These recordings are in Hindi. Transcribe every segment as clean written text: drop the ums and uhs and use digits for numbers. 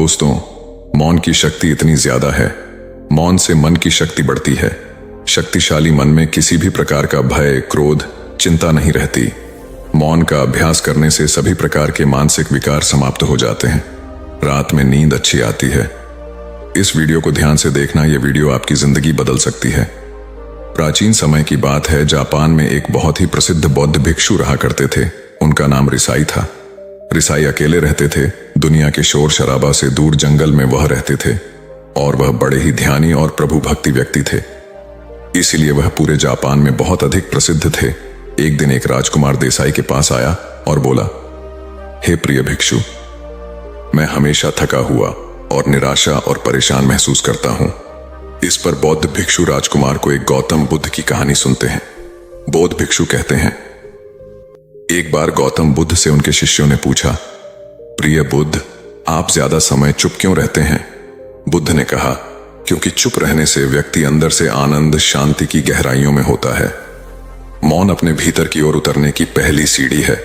दोस्तों, मौन की शक्ति इतनी ज्यादा है। मौन से मन की शक्ति बढ़ती है। शक्तिशाली मन में किसी भी प्रकार का भय, क्रोध, चिंता नहीं रहती। मौन का अभ्यास करने से सभी प्रकार के मानसिक विकार समाप्त हो जाते हैं। रात में नींद अच्छी आती है। इस वीडियो को ध्यान से देखना, यह वीडियो आपकी जिंदगी बदल सकती है। प्राचीन समय की बात है। जापान में एक बहुत ही प्रसिद्ध बौद्ध भिक्षु रहा करते थे। उनका नाम रिसाई था। रिसाई अकेले रहते थे। दुनिया के शोर शराबा से दूर जंगल में वह रहते थे और वह बड़े ही ध्यानी और प्रभु भक्ति व्यक्ति थे। इसीलिए वह पूरे जापान में बहुत अधिक प्रसिद्ध थे। एक दिन एक राजकुमार देसाई के पास आया और बोला, हे प्रिय भिक्षु, मैं हमेशा थका हुआ और निराशा और परेशान महसूस करता हूं। इस पर बौद्ध भिक्षु राजकुमार को एक गौतम बुद्ध की कहानी सुनते हैं। बौद्ध भिक्षु कहते हैं, एक बार गौतम बुद्ध से उनके शिष्यों ने पूछा, प्रिय बुद्ध, आप ज्यादा समय चुप क्यों रहते हैं? बुद्ध ने कहा, क्योंकि चुप रहने से व्यक्ति अंदर से आनंद, शांति की गहराइयों में होता है। मौन अपने भीतर की ओर उतरने की पहली सीढ़ी है।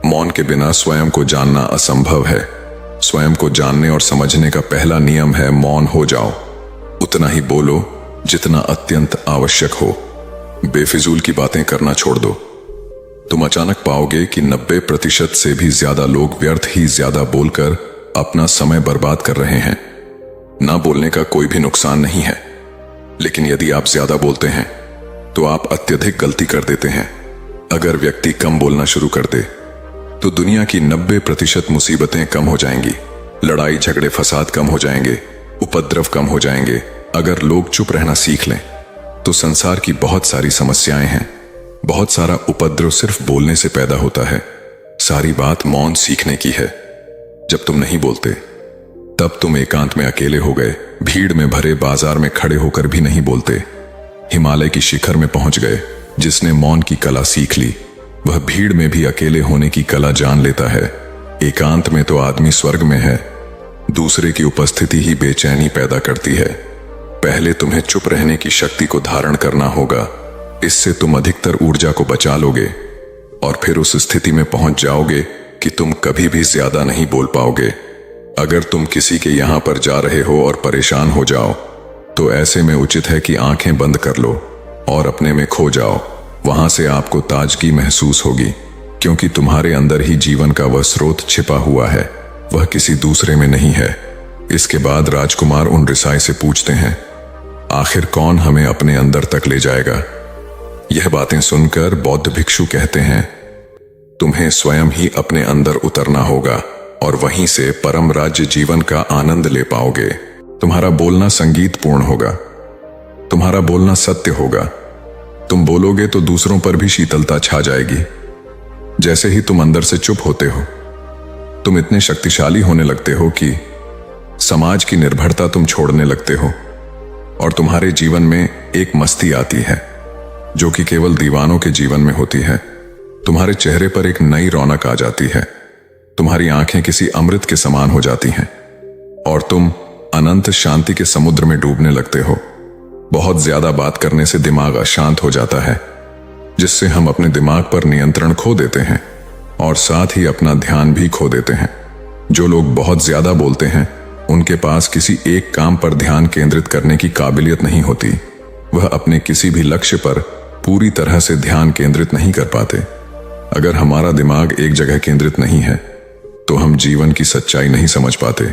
मौन के बिना स्वयं को जानना असंभव है। स्वयं को जानने और समझने का पहला नियम है, मौन हो जाओ। उतना ही बोलो जितना अत्यंत आवश्यक हो। बेफिजूल की बातें करना छोड़ दो। तुम अचानक पाओगे कि 90% से भी ज्यादा लोग व्यर्थ ही ज्यादा बोलकर अपना समय बर्बाद कर रहे हैं। ना बोलने का कोई भी नुकसान नहीं है, लेकिन यदि आप ज्यादा बोलते हैं तो आप अत्यधिक गलती कर देते हैं। अगर व्यक्ति कम बोलना शुरू कर दे तो दुनिया की 90% मुसीबतें कम हो जाएंगी। लड़ाई झगड़े फसाद कम हो जाएंगे, उपद्रव कम हो जाएंगे। अगर लोग चुप रहना सीख लें तो संसार की बहुत सारी समस्याएं हैं। बहुत सारा उपद्रव सिर्फ बोलने से पैदा होता है। सारी बात मौन सीखने की है। जब तुम नहीं बोलते तब तुम एकांत में अकेले हो गए, भीड़ में भरे बाजार में खड़े होकर भी नहीं बोलते। हिमालय की शिखर में पहुंच गए। जिसने मौन की कला सीख ली वह भीड़ में भी अकेले होने की कला जान लेता है। एकांत में तो आदमी स्वर्ग में है। दूसरे की उपस्थिति ही बेचैनी पैदा करती है। पहले तुम्हें चुप रहने की शक्ति को धारण करना होगा। इससे तुम अधिकतर ऊर्जा को बचा लोगे और फिर उस स्थिति में पहुंच जाओगे कि तुम कभी भी ज्यादा नहीं बोल पाओगे। अगर तुम किसी के यहां पर जा रहे हो और परेशान हो जाओ तो ऐसे में उचित है कि आंखें बंद कर लो और अपने में खो जाओ। वहां से आपको ताजगी महसूस होगी, क्योंकि तुम्हारे अंदर ही जीवन का वह स्रोत छिपा हुआ है। वह किसी दूसरे में नहीं है। इसके बाद राजकुमार उन रिसाई से पूछते हैं, आखिर कौन हमें अपने अंदर तक ले जाएगा? यह बातें सुनकर बौद्ध भिक्षु कहते हैं, तुम्हें स्वयं ही अपने अंदर उतरना होगा और वहीं से परम राज्य जीवन का आनंद ले पाओगे। तुम्हारा बोलना संगीत पूर्ण होगा। तुम्हारा बोलना सत्य होगा। तुम बोलोगे तो दूसरों पर भी शीतलता छा जाएगी। जैसे ही तुम अंदर से चुप होते हो तुम इतने शक्तिशाली होने लगते हो कि समाज की निर्भरता तुम छोड़ने लगते हो और तुम्हारे जीवन में एक मस्ती आती है जो कि केवल दीवानों के जीवन में होती है। तुम्हारे चेहरे पर एक नई रौनक आ जाती है। तुम्हारी आंखें किसी अमृत के समान हो जाती हैं और तुम अनंत शांति के समुद्र में डूबने लगते हो। बहुत ज्यादा बात करने से दिमाग अशांत हो जाता है, जिससे हम अपने दिमाग पर नियंत्रण खो देते हैं और साथ ही अपना ध्यान भी खो देते हैं। जो लोग बहुत ज्यादा बोलते हैं उनके पास किसी एक काम पर ध्यान केंद्रित करने की काबिलियत नहीं होती। वह अपने किसी भी लक्ष्य पर पूरी तरह से ध्यान केंद्रित नहीं कर पाते। अगर हमारा दिमाग एक जगह केंद्रित नहीं है तो हम जीवन की सच्चाई नहीं समझ पाते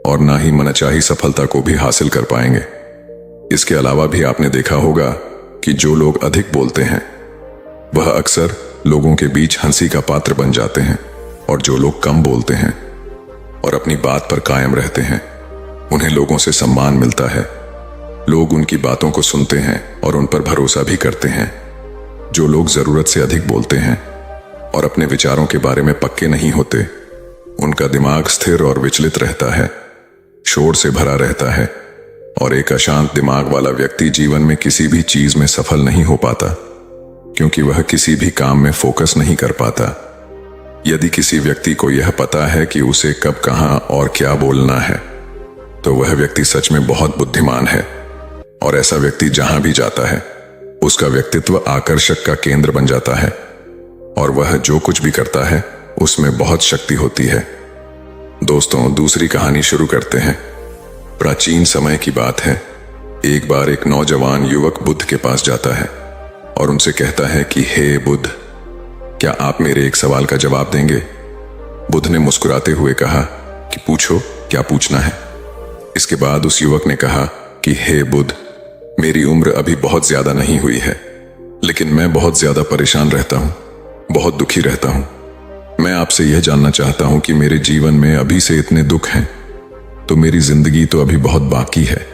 और ना ही मनचाही सफलता को भी हासिल कर पाएंगे। इसके अलावा भी आपने देखा होगा कि जो लोग अधिक बोलते हैं वह अक्सर लोगों के बीच हंसी का पात्र बन जाते हैं और जो लोग कम बोलते हैं और अपनी बात पर कायम रहते हैं उन्हें लोगों से सम्मान मिलता है। लोग उनकी बातों को सुनते हैं और उन पर भरोसा भी करते हैं। जो लोग जरूरत से अधिक बोलते हैं और अपने विचारों के बारे में पक्के नहीं होते, उनका दिमाग स्थिर और विचलित रहता है, शोर से भरा रहता है और एक अशांत दिमाग वाला व्यक्ति जीवन में किसी भी चीज में सफल नहीं हो पाता, क्योंकि वह किसी भी काम में फोकस नहीं कर पाता। यदि किसी व्यक्ति को यह पता है कि उसे कब, कहां और क्या बोलना है तो वह व्यक्ति सच में बहुत बुद्धिमान है और ऐसा व्यक्ति जहां भी जाता है उसका व्यक्तित्व आकर्षक का केंद्र बन जाता है और वह जो कुछ भी करता है उसमें बहुत शक्ति होती है। दोस्तों, दूसरी कहानी शुरू करते हैं। प्राचीन समय की बात है। एक बार एक नौजवान युवक बुद्ध के पास जाता है और उनसे कहता है कि हे बुद्ध, क्या आप मेरे एक सवाल का जवाब देंगे? बुद्ध ने मुस्कुराते हुए कहा कि पूछो, क्या पूछना है? इसके बाद उस युवक ने कहा कि हे बुद्ध, मेरी उम्र अभी बहुत ज्यादा नहीं हुई है, लेकिन मैं बहुत ज्यादा परेशान रहता हूं, बहुत दुखी रहता हूं। मैं आपसे यह जानना चाहता हूं कि मेरे जीवन में अभी से इतने दुख हैं, तो मेरी जिंदगी तो अभी बहुत बाकी है।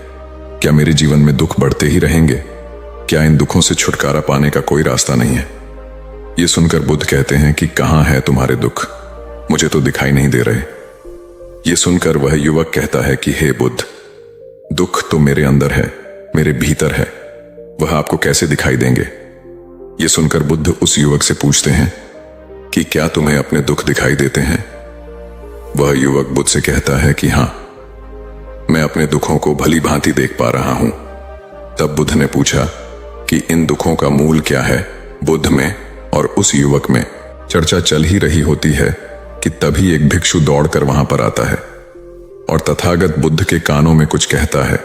क्या मेरे जीवन में दुख बढ़ते ही रहेंगे? क्या इन दुखों से छुटकारा पाने का कोई रास्ता नहीं है? ये सुनकर बुद्ध कहते हैं कि कहां है तुम्हारे दुख? मुझे तो दिखाई नहीं दे रहे। ये सुनकर वह युवक कहता है कि हे बुद्ध, दुख तो मेरे अंदर है, मेरे भीतर है, वह आपको कैसे दिखाई देंगे? ये सुनकर बुद्ध उस युवक से पूछते हैं कि क्या तुम्हें अपने दुख दिखाई देते हैं? वह युवक बुद्ध से कहता है कि हां, मैं अपने दुखों को भली भांति देख पा रहा हूं। तब बुद्ध ने पूछा कि इन दुखों का मूल क्या है? बुद्ध में और उस युवक में चर्चा चल ही रही होती है कि तभी एक भिक्षु दौड़कर वहां पर आता है और तथागत बुद्ध के कानों में कुछ कहता है।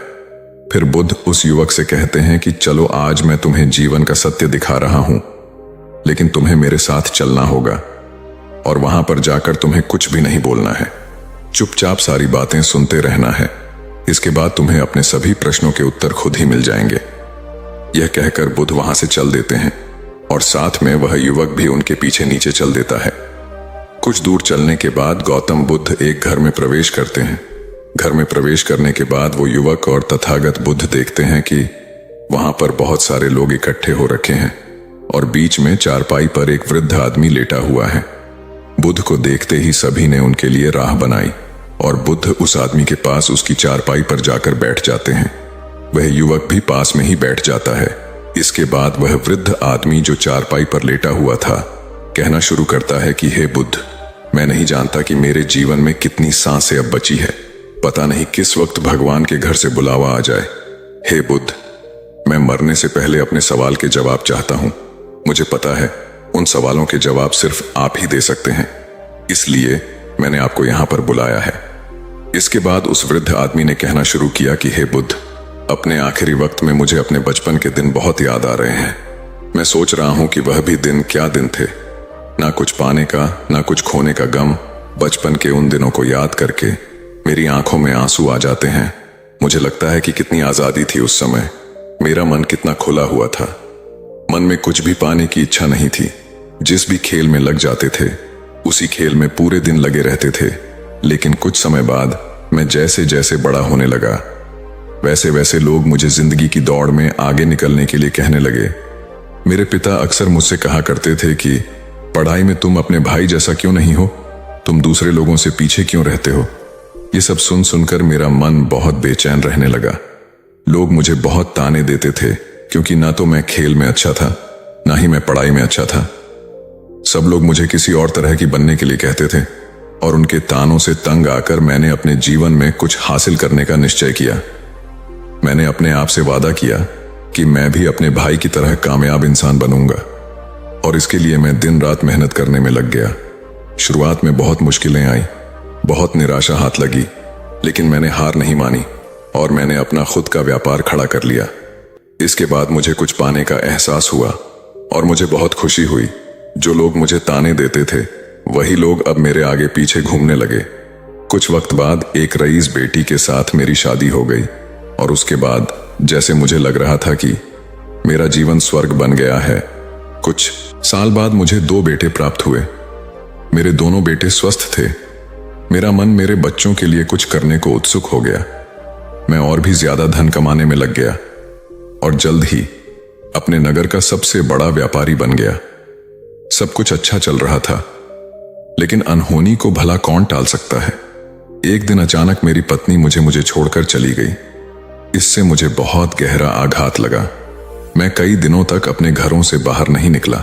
फिर बुद्ध उस युवक से कहते हैं कि चलो, आज मैं तुम्हें जीवन का सत्य दिखा रहा हूं, लेकिन तुम्हें मेरे साथ चलना होगा और वहां पर जाकर तुम्हें कुछ भी नहीं बोलना है। चुपचाप सारी बातें सुनते रहना है। इसके बाद तुम्हें अपने सभी प्रश्नों के उत्तर खुद ही मिल जाएंगे। यह कहकर बुद्ध वहां से चल देते हैं और साथ में वह युवक भी उनके पीछे नीचे चल देता है। कुछ दूर चलने के बाद गौतम बुद्ध एक घर में प्रवेश करते हैं। घर में प्रवेश करने के बाद वो युवक और तथागत बुद्ध देखते हैं कि वहां पर बहुत सारे लोग इकट्ठे हो रखे हैं और बीच में चारपाई पर एक वृद्ध आदमी लेटा हुआ है। बुद्ध को देखते ही सभी ने उनके लिए राह बनाई और बुद्ध उस आदमी के पास उसकी चारपाई पर जाकर बैठ जाते हैं। वह युवक भी पास में ही बैठ जाता है। इसके बाद वह वृद्ध आदमी जो चारपाई पर लेटा हुआ था कहना शुरू करता है कि हे बुद्ध, मैं नहीं जानता कि मेरे जीवन में कितनी सांसें अब बची है। पता नहीं किस वक्त भगवान के घर से बुलावा आ जाए। हे बुद्ध, मैं मरने से पहले अपने सवाल के जवाब चाहता हूं। मुझे पता है उन सवालों के जवाब सिर्फ आप ही दे सकते हैं, इसलिए मैंने आपको यहां पर बुलाया है। इसके बाद उस वृद्ध आदमी ने कहना शुरू किया कि हे बुद्ध, अपने आखिरी वक्त में मुझे अपने बचपन के दिन बहुत याद आ रहे हैं। मैं सोच रहा हूं कि वह भी दिन क्या दिन थे, ना कुछ पाने का, ना कुछ खोने का गम। बचपन के उन दिनों को याद करके मेरी आंखों में आंसू आ जाते हैं। मुझे लगता है कि कितनी आजादी थी उस समय। मेरा मन कितना खुला हुआ था। मन में कुछ भी पाने की इच्छा नहीं थी। जिस भी खेल में लग जाते थे उसी खेल में पूरे दिन लगे रहते थे। लेकिन कुछ समय बाद मैं जैसे जैसे बड़ा होने लगा, वैसे वैसे लोग मुझे जिंदगी की दौड़ में आगे निकलने के लिए कहने लगे। मेरे पिता अक्सर मुझसे कहा करते थे कि पढ़ाई में तुम अपने भाई जैसा क्यों नहीं हो, तुम दूसरे लोगों से पीछे क्यों रहते हो। ये सब सुन सुनकर मेरा मन बहुत बेचैन रहने लगा। लोग मुझे बहुत ताने देते थे क्योंकि ना तो मैं खेल में अच्छा था, ना ही मैं पढ़ाई में अच्छा था। सब लोग मुझे किसी और तरह की बनने के लिए कहते थे और उनके तानों से तंग आकर मैंने अपने जीवन में कुछ हासिल करने का निश्चय किया। मैंने अपने आप से वादा किया कि मैं भी अपने भाई की तरह कामयाब इंसान बनूंगा और इसके लिए मैं दिन रात मेहनत करने में लग गया। शुरुआत में बहुत मुश्किलें आई, बहुत निराशा हाथ लगी, लेकिन मैंने हार नहीं मानी और मैंने अपना खुद का व्यापार खड़ा कर लिया। इसके बाद मुझे कुछ पाने का एहसास हुआ और मुझे बहुत खुशी हुई। जो लोग मुझे ताने देते थे वही लोग अब मेरे आगे पीछे घूमने लगे। कुछ वक्त बाद एक रईस बेटी के साथ मेरी शादी हो गई और उसके बाद जैसे मुझे लग रहा था कि मेरा जीवन स्वर्ग बन गया है। कुछ साल बाद मुझे 2 बेटे प्राप्त हुए। मेरे दोनों बेटे स्वस्थ थे। मेरा मन मेरे बच्चों के लिए कुछ करने को उत्सुक हो गया। मैं और भी ज्यादा धन कमाने में लग गया और जल्द ही अपने नगर का सबसे बड़ा व्यापारी बन गया। सब कुछ अच्छा चल रहा था, लेकिन अनहोनी को भला कौन टाल सकता है। एक दिन अचानक मेरी पत्नी मुझे छोड़कर चली गई। इससे मुझे बहुत गहरा आघात लगा। मैं कई दिनों तक अपने घरों से बाहर नहीं निकला।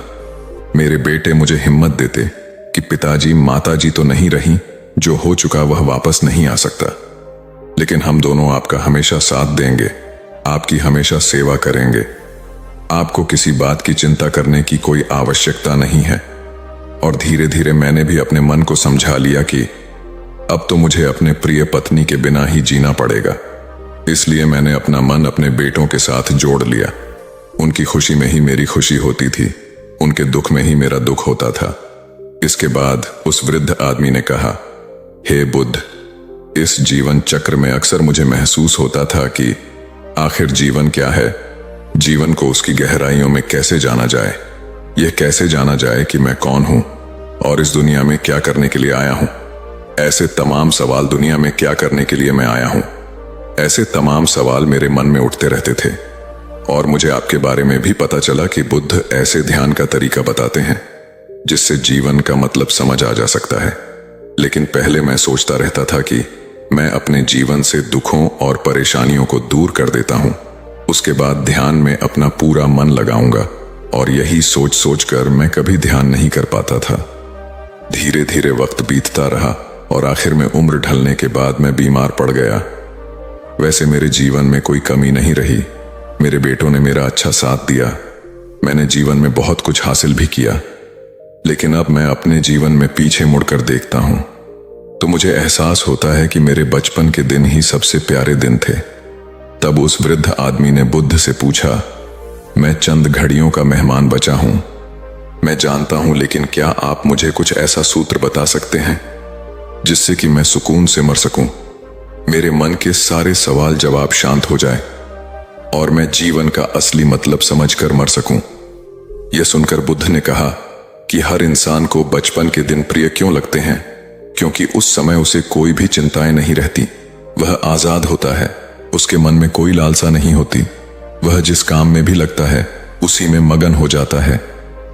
मेरे बेटे मुझे हिम्मत देते कि पिताजी माताजी तो नहीं रही, जो हो चुका वह वापस नहीं आ सकता, लेकिन हम दोनों आपका हमेशा साथ देंगे, आपकी हमेशा सेवा करेंगे। आपको किसी बात की चिंता करने की कोई आवश्यकता नहीं है। और धीरे धीरे मैंने भी अपने मन को समझा लिया कि अब तो मुझे अपने प्रिय पत्नी के बिना ही जीना पड़ेगा। इसलिए मैंने अपना मन अपने बेटों के साथ जोड़ लिया। उनकी खुशी में ही मेरी खुशी होती थी, उनके दुख में ही मेरा दुख होता था। इसके बाद उस वृद्ध आदमी ने कहा, हे बुद्ध, इस जीवन चक्र में अक्सर मुझे महसूस होता था कि आखिर जीवन क्या है, जीवन को उसकी गहराइयों में कैसे जाना जाए। यह कैसे जाना जाए कि मैं कौन हूं और इस दुनिया में क्या करने के लिए आया हूं। ऐसे तमाम सवाल, दुनिया में क्या करने के लिए मैं आया हूं, ऐसे तमाम सवाल मेरे मन में उठते रहते थे। और मुझे आपके बारे में भी पता चला कि बुद्ध ऐसे ध्यान का तरीका बताते हैं जिससे जीवन का मतलब समझ आ जा सकता है। लेकिन पहले मैं सोचता रहता था कि मैं अपने जीवन से दुखों और परेशानियों को दूर कर देता हूं, उसके बाद ध्यान में अपना पूरा मन लगाऊंगा। और यही सोच सोच कर मैं कभी ध्यान नहीं कर पाता था। धीरे धीरे वक्त बीतता रहा और आखिर में उम्र ढलने के बाद मैं बीमार पड़ गया। वैसे मेरे जीवन में कोई कमी नहीं रही, मेरे बेटों ने मेरा अच्छा साथ दिया, मैंने जीवन में बहुत कुछ हासिल भी किया। लेकिन अब मैं अपने जीवन में पीछे मुड़कर देखता हूं तो मुझे एहसास होता है कि मेरे बचपन के दिन ही सबसे प्यारे दिन थे। तब उस वृद्ध आदमी ने बुद्ध से पूछा, मैं चंद घड़ियों का मेहमान बचा हूं, मैं जानता हूं, लेकिन क्या आप मुझे कुछ ऐसा सूत्र बता सकते हैं जिससे कि मैं सुकून से मर सकूं, मेरे मन के सारे सवाल जवाब शांत हो जाए और मैं जीवन का असली मतलब समझकर मर सकूं। यह सुनकर बुद्ध ने कहा कि हर इंसान को बचपन के दिन प्रिय क्यों लगते हैं, क्योंकि उस समय उसे कोई भी चिंताएं नहीं रहती, वह आजाद होता है, उसके मन में कोई लालसा नहीं होती, वह जिस काम में भी लगता है उसी में मगन हो जाता है।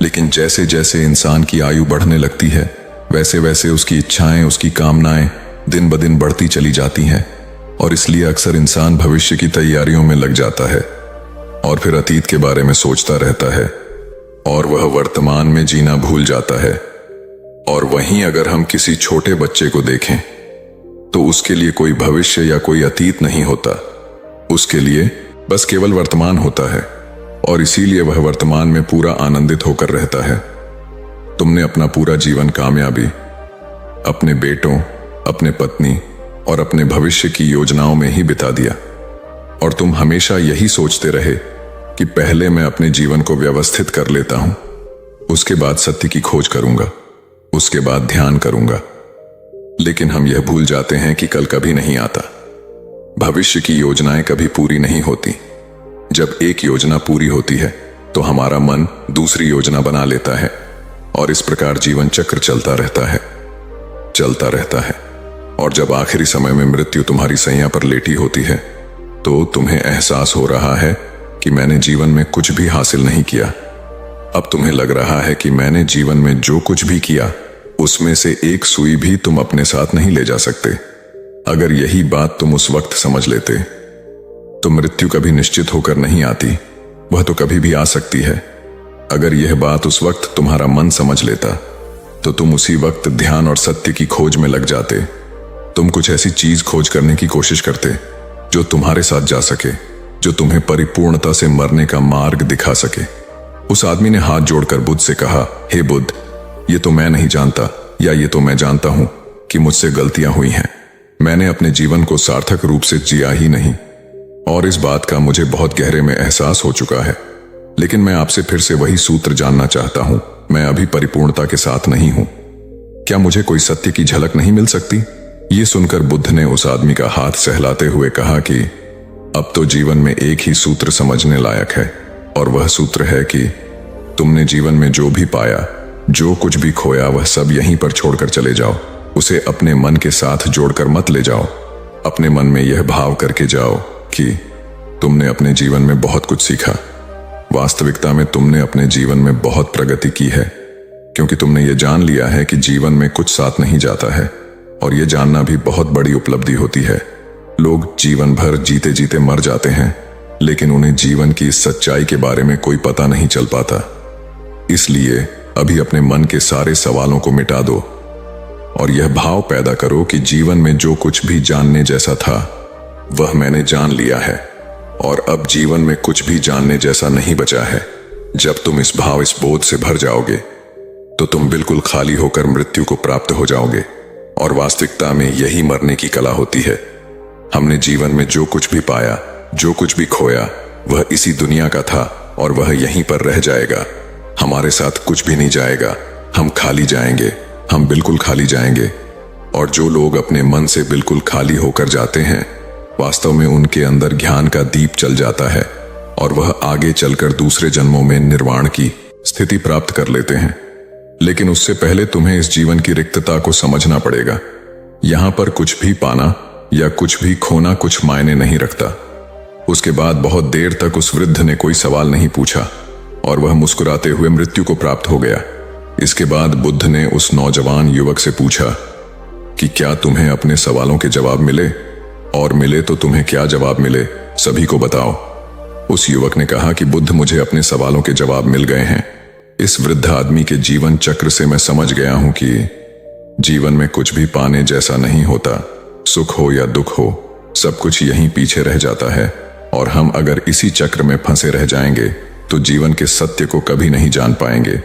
लेकिन जैसे जैसे इंसान की आयु बढ़ने लगती है वैसे वैसे उसकी इच्छाएं, उसकी कामनाएं दिन ब दिन बढ़ती चली जाती हैं और इसलिए अक्सर इंसान भविष्य की तैयारियों में लग जाता है और फिर अतीत के बारे में सोचता रहता है और वह वर्तमान में जीना भूल जाता है। और वहीं अगर हम किसी छोटे बच्चे को देखें तो उसके लिए कोई भविष्य या कोई अतीत नहीं होता, उसके लिए बस केवल वर्तमान होता है और इसीलिए वह वर्तमान में पूरा आनंदित होकर रहता है। तुमने अपना पूरा जीवन कामयाबी, अपने बेटों, अपने पत्नी और अपने भविष्य की योजनाओं में ही बिता दिया और तुम हमेशा यही सोचते रहे कि पहले मैं अपने जीवन को व्यवस्थित कर लेता हूं, उसके बाद सत्य की खोज करूंगा, उसके बाद ध्यान करूंगा। लेकिन हम यह भूल जाते हैं कि कल कभी नहीं आता, भविष्य की योजनाएं कभी पूरी नहीं होती। जब एक योजना पूरी होती है तो हमारा मन दूसरी योजना बना लेता है और इस प्रकार जीवन चक्र चलता रहता है। और जब आखिरी समय में मृत्यु तुम्हारी सैया पर लेटी होती है तो तुम्हें एहसास हो रहा है कि मैंने जीवन में कुछ भी हासिल नहीं किया। अब तुम्हें लग रहा है कि मैंने जीवन में जो कुछ भी किया उसमें से एक सुई भी तुम अपने साथ नहीं ले जा सकते। अगर यही बात तुम उस वक्त समझ लेते तो मृत्यु कभी निश्चित होकर नहीं आती, वह तो कभी भी आ सकती है। अगर यह बात उस वक्त तुम्हारा मन समझ लेता तो तुम उसी वक्त ध्यान और सत्य की खोज में लग जाते। तुम कुछ ऐसी चीज खोज करने की कोशिश करते जो तुम्हारे साथ जा सके, जो तुम्हें परिपूर्णता से मरने का मार्ग दिखा सके। उस आदमी ने हाथ जोड़कर बुद्ध से कहा, हे बुद्ध, ये तो मैं नहीं जानता, या ये तो मैं जानता हूं कि मुझसे गलतियां हुई हैं। मैंने अपने जीवन को सार्थक रूप से जिया ही नहीं और इस बात का मुझे बहुत गहरे में एहसास हो चुका है। लेकिन मैं आपसे फिर से वही सूत्र जानना चाहता हूं, मैं अभी परिपूर्णता के साथ नहीं हूं। क्या मुझे कोई सत्य की झलक नहीं मिल सकती? ये सुनकर बुद्ध ने उस आदमी का हाथ सहलाते हुए कहा कि अब तो जीवन में एक ही सूत्र समझने लायक है और वह सूत्र है कि तुमने जीवन में जो भी पाया, जो कुछ भी खोया, वह सब यहीं पर छोड़कर चले जाओ। उसे अपने मन के साथ जोड़कर मत ले जाओ। अपने मन में यह भाव करके जाओ कि तुमने अपने जीवन में बहुत कुछ सीखा। वास्तविकता में तुमने अपने जीवन में बहुत प्रगति की है, क्योंकि तुमने ये जान लिया है कि जीवन में कुछ साथ नहीं जाता है और ये जानना भी बहुत बड़ी उपलब्धि होती है। लोग जीवन भर जीते जीते मर जाते हैं, लेकिन उन्हें जीवन की इस सच्चाई के बारे में कोई पता नहीं चल पाता। इसलिए अभी अपने मन के सारे सवालों को मिटा दो और यह भाव पैदा करो कि जीवन में जो कुछ भी जानने जैसा था वह मैंने जान लिया है और अब जीवन में कुछ भी जानने जैसा नहीं बचा है। जब तुम इस भाव, इस बोध से भर जाओगे तो तुम बिल्कुल खाली होकर मृत्यु को प्राप्त हो जाओगे। और वास्तविकता में यही मरने की कला होती है। हमने जीवन में जो कुछ भी पाया, जो कुछ भी खोया, वह इसी दुनिया का था और वह यहीं पर रह जाएगा। हमारे साथ कुछ भी नहीं जाएगा। हम खाली जाएंगे, हम बिल्कुल खाली जाएंगे। और जो लोग अपने मन से बिल्कुल खाली होकर जाते हैं, वास्तव में उनके अंदर ज्ञान का दीप चल जाता है और वह आगे चलकर दूसरे जन्मों में निर्वाण की स्थिति प्राप्त कर लेते हैं। लेकिन उससे पहले तुम्हें इस जीवन की रिक्तता को समझना पड़ेगा। यहां पर कुछ भी पाना या कुछ भी खोना कुछ मायने नहीं रखता। उसके बाद बहुत देर तक उस वृद्ध ने कोई सवाल नहीं पूछा और वह मुस्कुराते हुए मृत्यु को प्राप्त हो गया। इसके बाद बुद्ध ने उस नौजवान युवक से पूछा कि क्या तुम्हें अपने सवालों के जवाब मिले, और मिले तो तुम्हें क्या जवाब मिले, सभी को बताओ। उस युवक ने कहा कि बुद्ध, मुझे अपने सवालों के जवाब मिल गए हैं। इस वृद्ध आदमी के जीवन चक्र से मैं समझ गया हूं कि जीवन में कुछ भी पाने जैसा नहीं होता। सुख हो या दुख हो, सब कुछ यहीं पीछे रह जाता है और हम अगर इसी चक्र में फंसे रह जाएंगे तो जीवन के सत्य को कभी नहीं जान पाएंगे।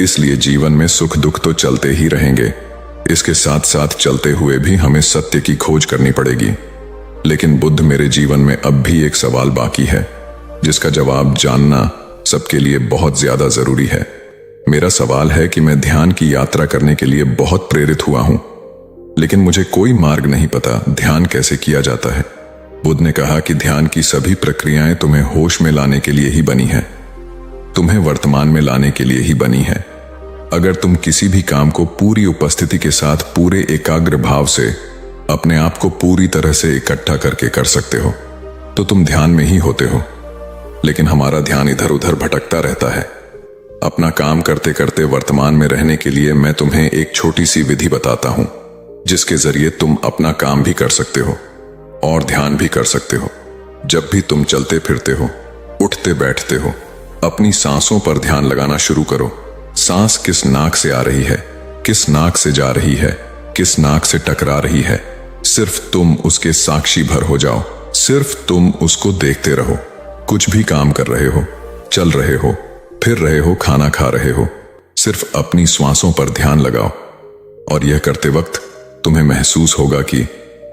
इसलिए जीवन में सुख दुख तो चलते ही रहेंगे। इसके साथ साथ चलते हुए भी हमें सत्य की खोज करनी पड़ेगी। लेकिन बुद्ध, मेरे जीवन में अब भी एक सवाल बाकी है जिसका जवाब जानना सबके लिए बहुत ज्यादा जरूरी है। मेरा सवाल है कि मैं ध्यान की यात्रा करने के लिए बहुत प्रेरित हुआ हूं, लेकिन मुझे कोई मार्ग नहीं पता ध्यान कैसे किया जाता है। बुद्ध ने कहा कि ध्यान की सभी प्रक्रियाएं तुम्हें होश में लाने के लिए ही बनी है, तुम्हें वर्तमान में लाने के लिए ही बनी है। अगर तुम किसी भी काम को पूरी उपस्थिति के साथ पूरे एकाग्र भाव से अपने आप को पूरी तरह से इकट्ठा करके कर सकते हो तो तुम ध्यान में ही होते हो। लेकिन हमारा ध्यान इधर उधर भटकता रहता है। अपना काम करते करते वर्तमान में रहने के लिए मैं तुम्हें एक छोटी सी विधि बताता हूं जिसके जरिए तुम अपना काम भी कर सकते हो और ध्यान भी कर सकते हो। जब भी तुम चलते फिरते हो, उठते बैठते हो, अपनी सांसों पर ध्यान लगाना शुरू करो। सांस किस नाक से आ रही है, किस नाक से जा रही है, किस नाक से टकरा रही है, सिर्फ तुम उसके साक्षी भर हो जाओ। सिर्फ तुम उसको देखते रहो। कुछ भी काम कर रहे हो, चल रहे हो, फिर रहे हो, खाना खा रहे हो, सिर्फ अपनी श्वासों पर ध्यान लगाओ। और यह करते वक्त तुम्हें महसूस होगा कि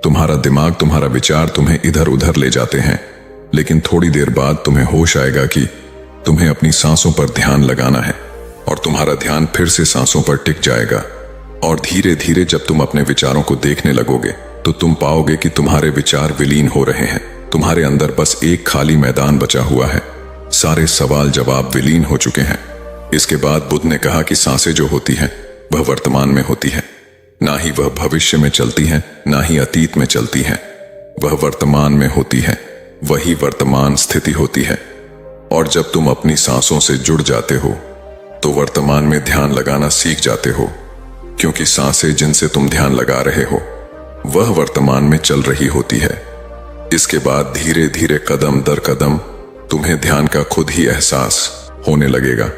तुम्हारा दिमाग, तुम्हारा विचार तुम्हें इधर उधर ले जाते हैं, लेकिन थोड़ी देर बाद तुम्हें होश आएगा कि तुम्हें अपनी सांसों पर ध्यान लगाना है और तुम्हारा ध्यान फिर से सांसों पर टिक जाएगा। और धीरे धीरे जब तुम अपने विचारों को देखने लगोगे तो तुम पाओगे कि तुम्हारे विचार विलीन हो रहे हैं। तुम्हारे अंदर बस एक खाली मैदान बचा हुआ है। सारे सवाल जवाब विलीन हो चुके हैं। इसके बाद बुद्ध ने कहा कि सांसें जो होती हैं वह वर्तमान में होती है, ना ही वह भविष्य में चलती हैं, ना ही अतीत में चलती हैं। वह वर्तमान में होती है, वही वर्तमान स्थिति होती है। और जब तुम अपनी सांसों से जुड़ जाते हो तो वर्तमान में ध्यान लगाना सीख जाते हो, क्योंकि सांसें जिनसे तुम ध्यान लगा रहे हो वह वर्तमान में चल रही होती है। इसके बाद धीरे धीरे कदम दर कदम तुम्हें ध्यान का खुद ही एहसास होने लगेगा।